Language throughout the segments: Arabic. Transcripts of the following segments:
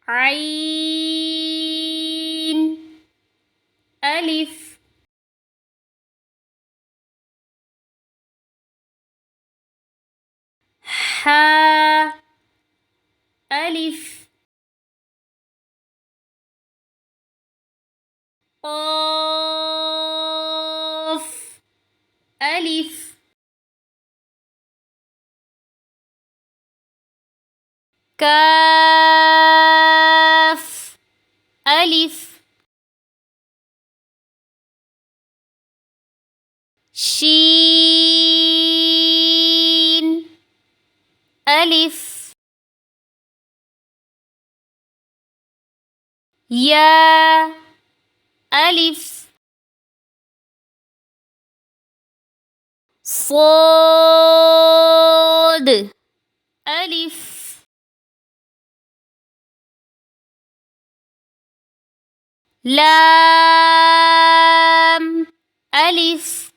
عين ألف حاء ألف قاف ألف كاف ألف شين ألف يا ألف صاد ألف لام ألف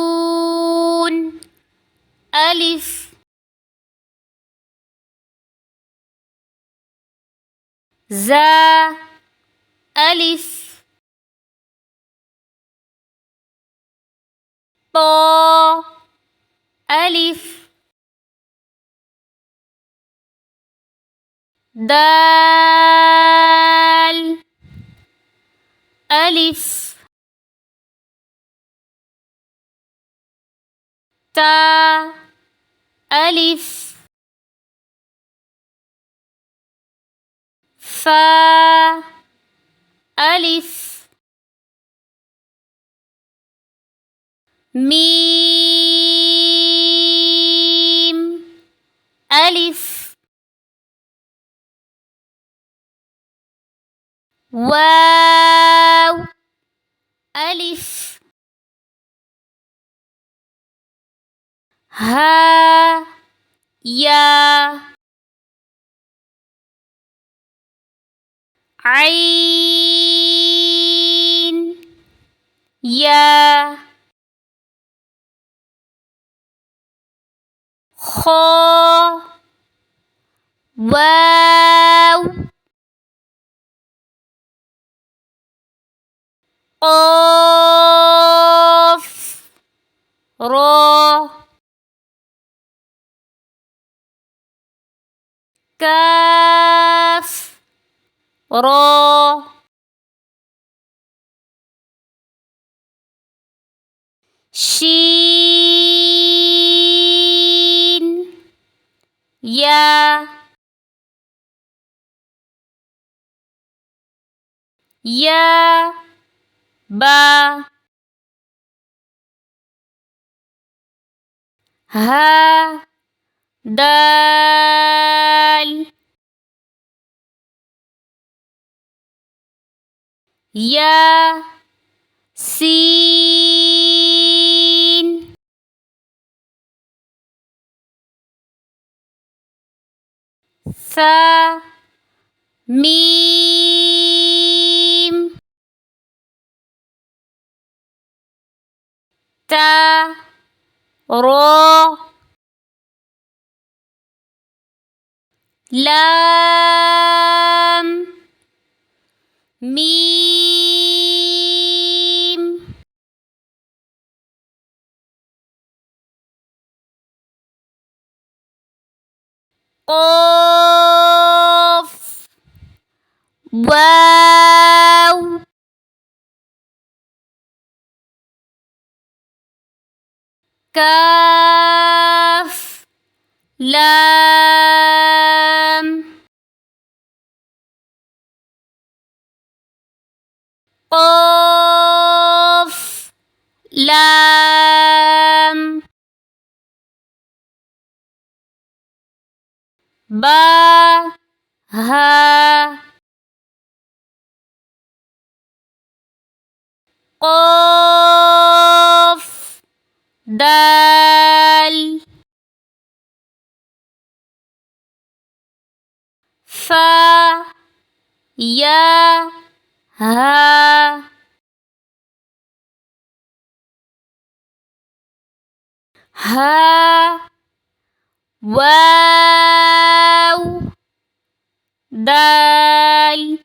نون ألف زا ألف طا ألف دال ألف تا ألف فا ألف ميم ألف واو ألف ها يا عين يا خا واو قاف را كاف را شين يا يا با ها دال يا سين ثا ميم تا را لام ميم قاف واو كاف لام قاف لام با ها قاف دال فا يا ها ها واو دال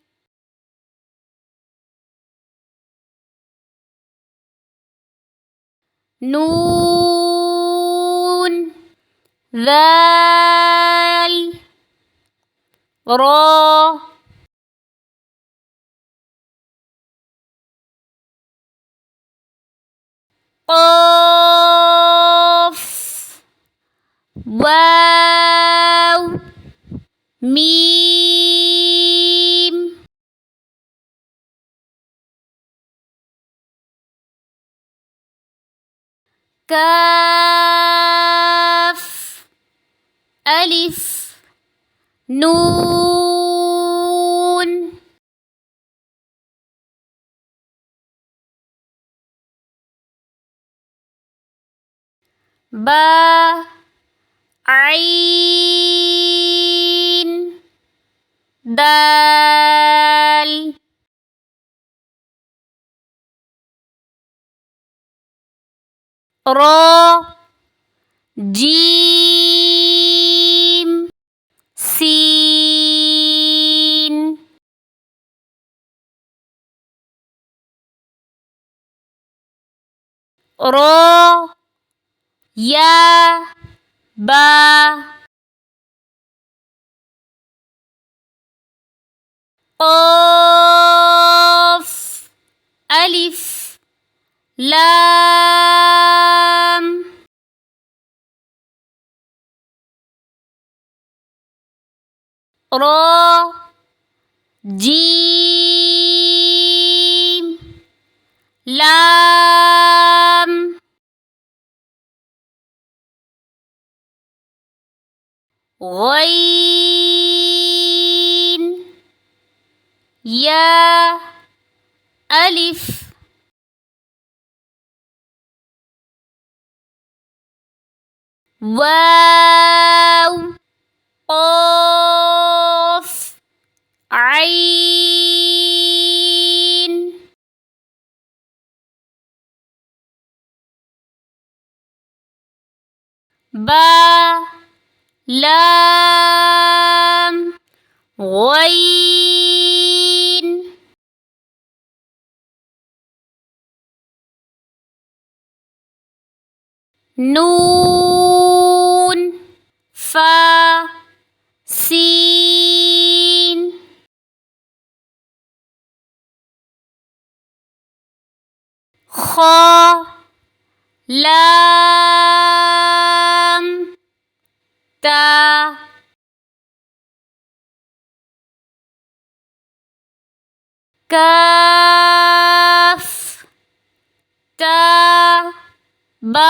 نون ذال را قاف واو ميم كاف ألف نون با عين دال را جيم سين را يا با قاف ألف لام را جيم لام غين يا ألف واو قاف عين با لام غين نون فا سين خا لام تا كاف تا با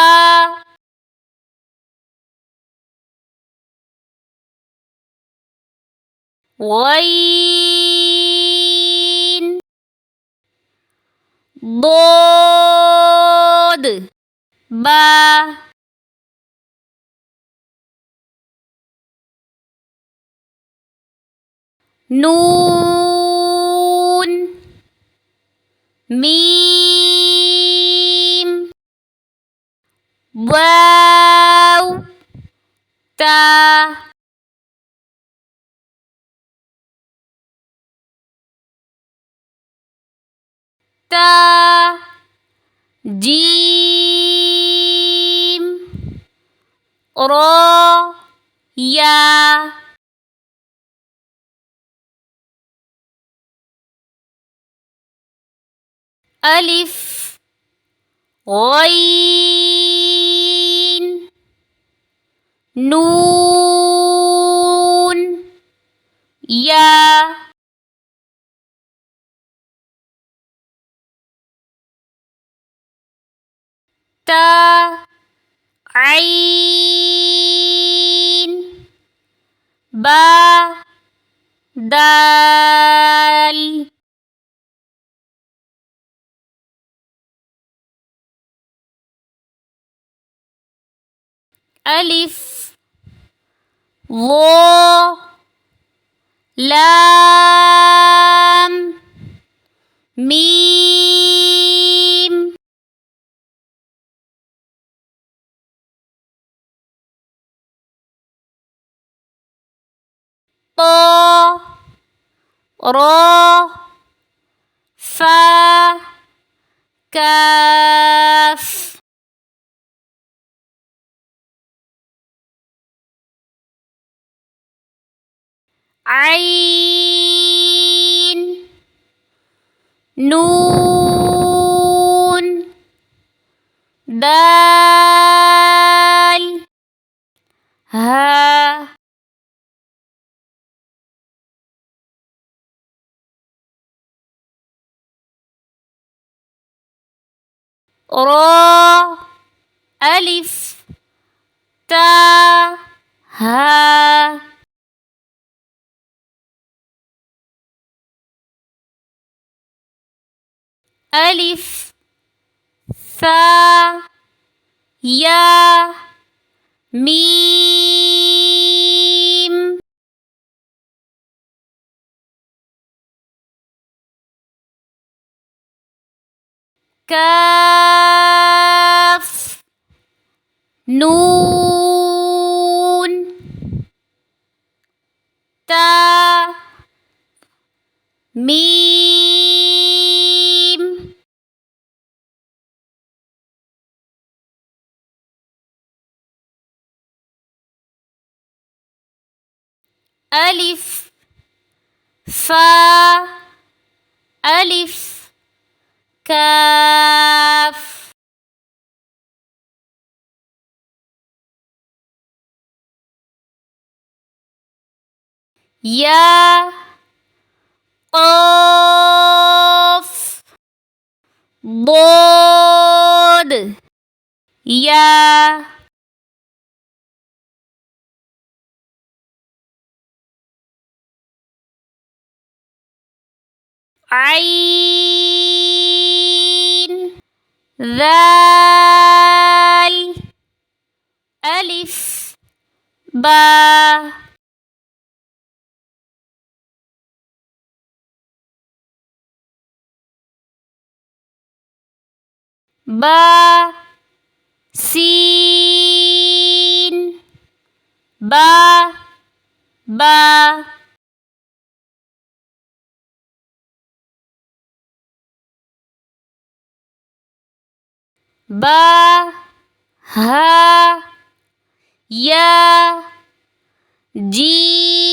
غين ضاد با نون ميم واو تا تا جيم را يا ألف غين نون يا تا عين با دال ألف ظا لام ميم طا را فا كاف عين نون دال ها را ألف تا ها ألف ثا يا ميم كاف نون تا ميم ألف فا ألف كاف يا قاف ضاد يا عين ذال ألف با با سين با با با ها يا جيم